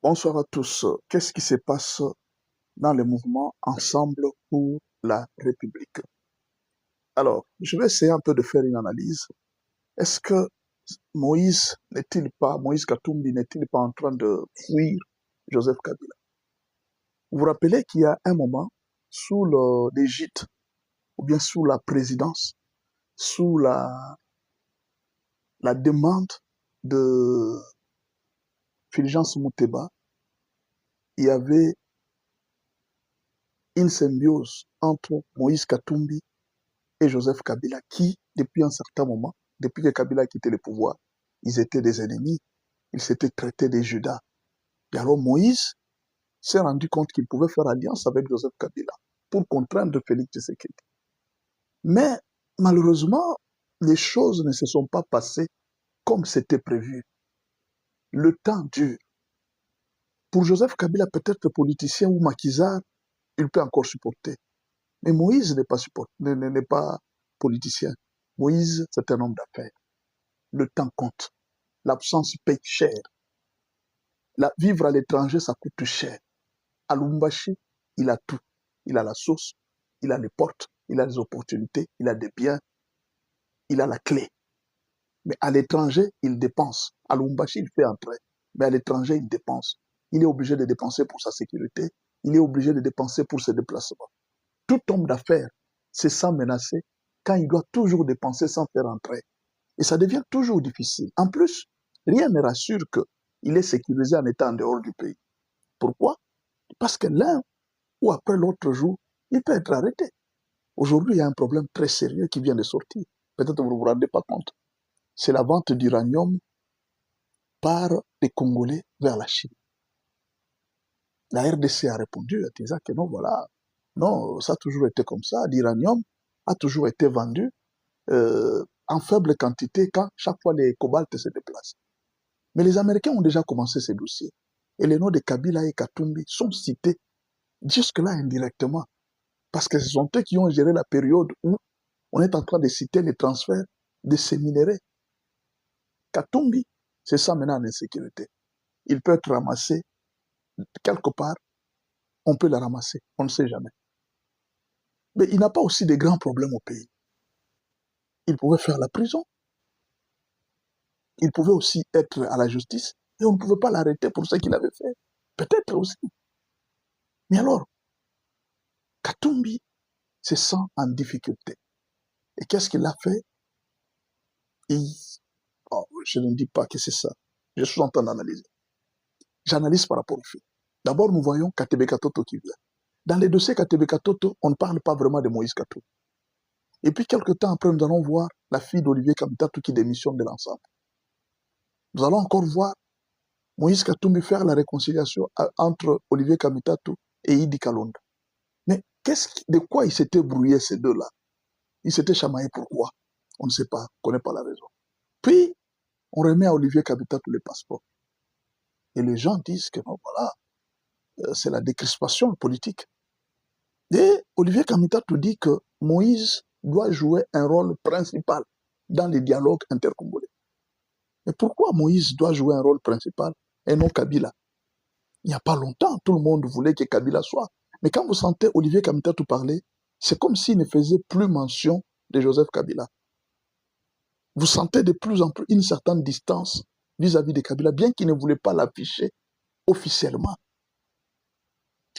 Bonsoir à tous. Qu'est-ce qui se passe dans le mouvement Ensemble pour la République? Alors, je vais essayer un peu de faire une analyse. Est-ce que Moïse Katumbi n'est-il pas en train de fuir Joseph Kabila? Vous vous rappelez qu'il y a un moment, sous l'égide, ou bien sous la présidence, sous la demande de Fulgence Muteba, il y avait une symbiose entre Moïse Katumbi et Joseph Kabila, qui, depuis un certain moment, depuis que Kabila a quitté le pouvoir, ils étaient des ennemis, ils s'étaient traités des Judas. Et alors Moïse s'est rendu compte qu'il pouvait faire alliance avec Joseph Kabila pour contraindre Félix Tshisekedi. Mais malheureusement, les choses ne se sont pas passées comme c'était prévu. Le temps dure. Pour Joseph Kabila, peut-être politicien ou maquisard, il peut encore supporter. Mais Moïse n'est pas politicien. Moïse, c'est un homme d'affaires. Le temps compte. L'absence paye cher. Vivre à l'étranger, ça coûte cher. À Lumbashi, il a tout. Il a la source, il a les portes, il a les opportunités, il a des biens, il a la clé. Mais à l'étranger, il dépense. À Lumbashi, il fait entrer. Mais à l'étranger, il dépense. Il est obligé de dépenser pour sa sécurité. Il est obligé de dépenser pour ses déplacements. Tout homme d'affaires se sent menacé quand il doit toujours dépenser sans faire entrer. Et ça devient toujours difficile. En plus, rien ne rassure qu'il est sécurisé en étant en dehors du pays. Pourquoi? Parce que l'un ou après l'autre jour, il peut être arrêté. Aujourd'hui, il y a un problème très sérieux qui vient de sortir. Peut-être que vous ne vous rendez pas compte. C'est la vente d'uranium par les Congolais vers la Chine. La RDC a répondu en disant que non, voilà, non, ça a toujours été comme ça. L'uranium a toujours été vendu en faible quantité quand chaque fois les cobaltes se déplacent. Mais les Américains ont déjà commencé ces dossiers. Et les noms de Kabila et Katumbi sont cités jusque-là indirectement. Parce que ce sont eux qui ont géré la période où on est en train de citer les transferts de ces minéraux. Katumbi, c'est ça maintenant l'insécurité. Il peut être ramassé quelque part, on peut le ramasser, on ne sait jamais. Mais il n'a pas aussi de grands problèmes au pays. Il pouvait faire la prison, il pouvait aussi être à la justice, et on ne pouvait pas l'arrêter pour ce qu'il avait fait. Peut-être aussi. Mais alors, Katumbi se sent en difficulté. Et qu'est-ce qu'il a fait? Oh, je ne dis pas que c'est ça. Je suis en train d'analyser. J'analyse par rapport au fait. D'abord, nous voyons Katebe Katoto qui vient. Dans les dossiers Katebe Katoto, on ne parle pas vraiment de Moïse Katumbi. Et puis, quelques temps après, nous allons voir la fille d'Olivier Kamitatou qui démissionne de l'ensemble. Nous allons encore voir Moïse Katumbi faire la réconciliation entre Olivier Kamitatou et Idi Kalonda. Mais de quoi ils s'étaient brouillés, ces deux-là? Ils s'étaient chamaillés, pourquoi? On ne sait pas, on ne connaît pas la raison. Puis, on remet à Olivier Kamitatou les passeports. Et les gens disent que non, voilà, c'est la décrispation politique. Et Olivier Kamitatou dit que Moïse doit jouer un rôle principal dans les dialogues intercongolais. Mais pourquoi Moïse doit jouer un rôle principal et non Kabila? Il n'y a pas longtemps, tout le monde voulait que Kabila soit. Mais quand vous sentez Olivier Kamitatou parler, c'est comme s'il ne faisait plus mention de Joseph Kabila. Vous sentez de plus en plus une certaine distance vis-à-vis de Kabila, bien qu'il ne voulait pas l'afficher officiellement.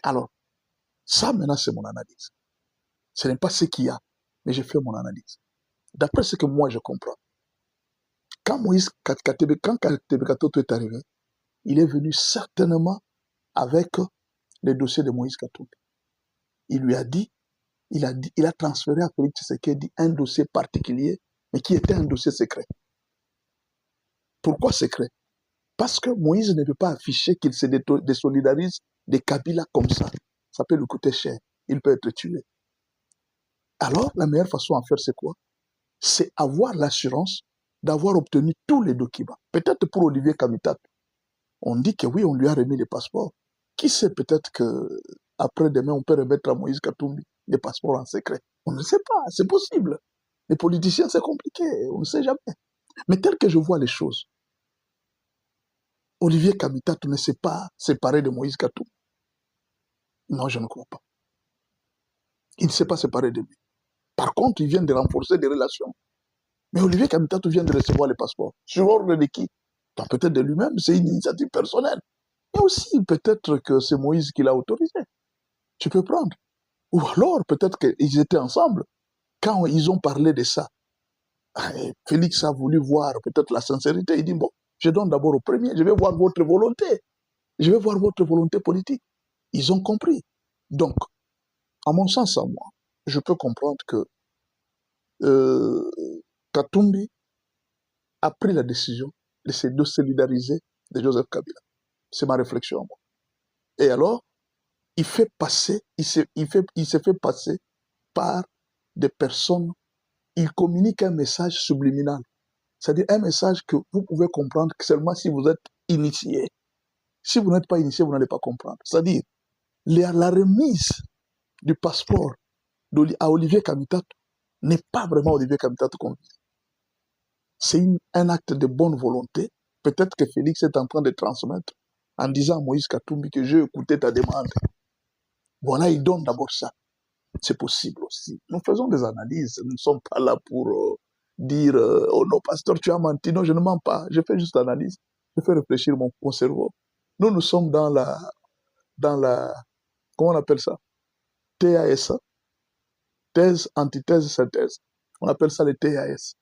Alors, ça maintenant c'est mon analyse. Ce n'est pas ce qu'il y a, mais j'ai fait mon analyse. D'après ce que moi je comprends, quand Katebe Katoto est arrivé, il est venu certainement avec les dossiers de Moïse Katumbi. Il lui a dit, il a transféré à Félix Tshisekedi un dossier particulier, mais qui était un dossier secret. Pourquoi secret? Parce que Moïse ne veut pas afficher qu'il se désolidarise des Kabila comme ça. Ça peut lui coûter cher. Il peut être tué. Alors, la meilleure façon à faire, c'est quoi? C'est avoir l'assurance d'avoir obtenu tous les documents. Peut-être pour Olivier Kamitatou, on dit que oui, on lui a remis les passeports. Qui sait, peut-être que après-demain, on peut remettre à Moïse Katumbi les passeports en secret. On ne sait pas, c'est possible. Les politiciens, c'est compliqué, on ne sait jamais. Mais tel que je vois les choses, Olivier Kamitatu ne s'est pas séparé de Moïse Katumbi. Non, je ne crois pas. Il ne s'est pas séparé de lui. Par contre, il vient de renforcer des relations. Mais Olivier Kamitatu vient de recevoir les passeports. Sur ordre de qui? Peut-être de lui-même, c'est une initiative personnelle. Mais aussi, peut-être que c'est Moïse qui l'a autorisé. Tu peux prendre. Ou alors, peut-être qu'ils étaient ensemble. Quand ils ont parlé de ça, Félix a voulu voir peut-être la sincérité. Il dit, bon, je donne d'abord au premier, je vais voir votre volonté. Je vais voir votre volonté politique. Ils ont compris. Donc, à mon sens, à moi, je peux comprendre que Katumbi a pris la décision de se désolidariser de Joseph Kabila. C'est ma réflexion, moi. Et alors, il s'est fait passer par des personnes. Il communique un message subliminal. C'est-à-dire un message que vous pouvez comprendre seulement si vous êtes initié. Si vous n'êtes pas initié, vous n'allez pas comprendre. C'est-à-dire, la remise du passeport à Olivier Kamitatu n'est pas vraiment Olivier Kamitatu qu'on vise. C'est un acte de bonne volonté. Peut-être que Félix est en train de transmettre en disant à Moïse Katumbi que j'ai écouté ta demande. Voilà, il donne d'abord ça. C'est possible aussi. Nous faisons des analyses. Nous ne sommes pas là pour dire oh non, pasteur, tu as menti. Non, je ne mens pas. Je fais juste l'analyse. Je fais réfléchir mon cerveau. Nous sommes dans la, comment on appelle ça? TAS, thèse, antithèse, synthèse. On appelle ça les TAS.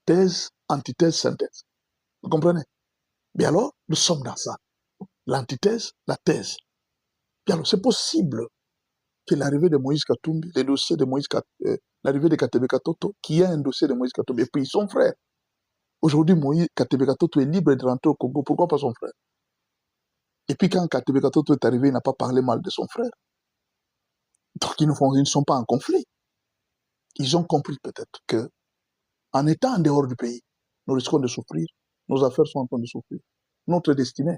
Thèse, antithèse, synthèse. Vous comprenez? Bien alors, nous sommes dans ça. L'antithèse, la thèse. Bien alors, c'est possible que l'arrivée de Moïse Katumbi, le dossier de Moïse Katumbi, l'arrivée de Katebe Katoto, qui a un dossier de Moïse Katumbi, et puis son frère. Aujourd'hui, Katebe Katoto est libre de rentrer au Congo. Pourquoi pas son frère? Et puis quand Katebe Katoto est arrivé, il n'a pas parlé mal de son frère. Donc ils ne sont pas en conflit. Ils ont compris peut-être que en étant en dehors du pays, nous risquons de souffrir. Nos affaires sont en train de souffrir. Notre destinée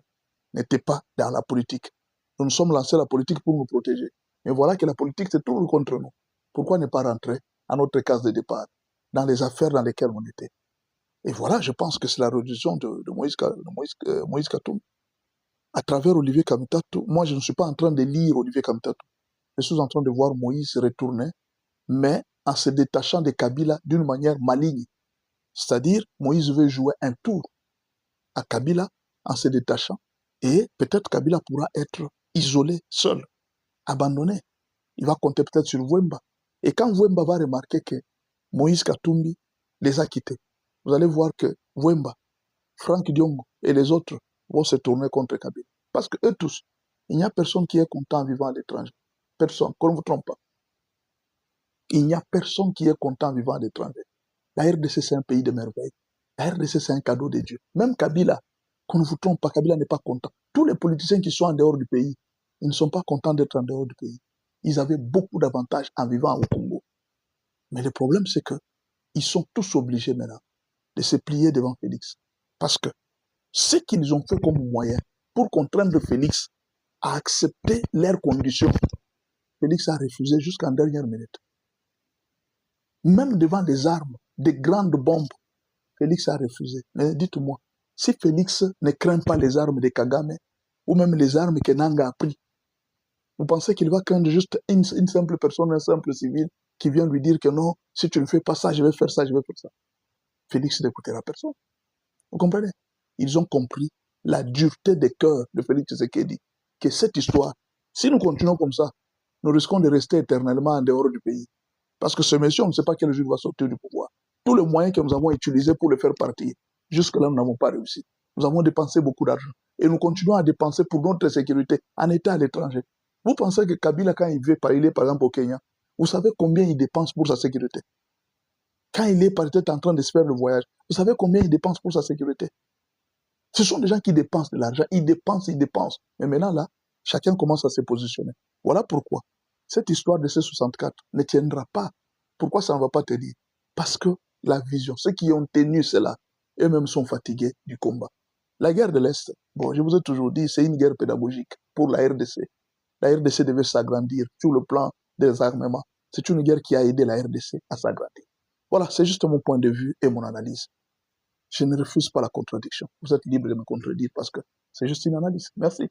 n'était pas dans la politique. Nous nous sommes lancés la politique pour nous protéger. Mais voilà que la politique se tourne contre nous. Pourquoi ne pas rentrer à notre case de départ, dans les affaires dans lesquelles on était? Et voilà, je pense que c'est la religion de Moïse Katumbi. À travers Olivier Kamitatu, moi je ne suis pas en train de lire Olivier Kamitatu. Je suis en train de voir Moïse retourner, mais en se détachant de Kabila d'une manière maligne. C'est-à-dire, Moïse veut jouer un tour à Kabila en se détachant, et peut-être Kabila pourra être isolé, seul, abandonné. Il va compter peut-être sur Wemba. Et quand Wemba va remarquer que Moïse Katumbi les a quittés, vous allez voir que Wemba, Franck Diongo et les autres vont se tourner contre Kabila. Parce que eux tous, il n'y a personne qui est content en vivant à l'étranger. Personne, qu'on ne vous trompe pas. Il n'y a personne qui est content en vivant à l'étranger. La RDC, c'est un pays de merveilles. La RDC, c'est un cadeau de Dieu. Même Kabila, qu'on ne vous trompe pas, Kabila n'est pas content. Tous les politiciens qui sont en dehors du pays, ils ne sont pas contents d'être en dehors du pays. Ils avaient beaucoup d'avantages en vivant au Congo. Mais le problème, c'est que ils sont tous obligés maintenant de se plier devant Félix. Parce que ce qu'ils ont fait comme moyen pour contraindre Félix à accepter leurs conditions, Félix a refusé jusqu'en dernière minute. Même devant des armes, des grandes bombes, Félix a refusé. Mais dites-moi, si Félix ne craint pas les armes de Kagame, ou même les armes que Nanga a pris, vous pensez qu'il va craindre juste une simple personne, un simple civil, qui vient lui dire que non, si tu ne fais pas ça, je vais faire ça, je vais faire ça. Félix n'écoutera personne. Vous comprenez? Ils ont compris la dureté des cœurs de Félix Tshisekedi, que cette histoire, si nous continuons comme ça, nous risquons de rester éternellement en dehors du pays. Parce que ce monsieur, on ne sait pas quel jour il va sortir du pouvoir. Tous les moyens que nous avons utilisés pour le faire partir, jusque-là, nous n'avons pas réussi. Nous avons dépensé beaucoup d'argent. Et nous continuons à dépenser pour notre sécurité en état à l'étranger. Vous pensez que Kabila, quand il est par exemple au Kenya, vous savez combien il dépense pour sa sécurité? Quand il est peut-être en train de se faire le voyage, vous savez combien il dépense pour sa sécurité? Ce sont des gens qui dépensent de l'argent, ils dépensent. Mais maintenant, là, chacun commence à se positionner. Voilà pourquoi cette histoire de C64 ne tiendra pas. Pourquoi ça ne va pas tenir? Parce que la vision, ceux qui ont tenu cela, eux-mêmes sont fatigués du combat. La guerre de l'Est, bon, je vous ai toujours dit, c'est une guerre pédagogique pour la RDC. La RDC devait s'agrandir sur le plan des armements. C'est une guerre qui a aidé la RDC à s'agrandir. Voilà, c'est juste mon point de vue et mon analyse. Je ne refuse pas la contradiction. Vous êtes libre de me contredire parce que c'est juste une analyse. Merci.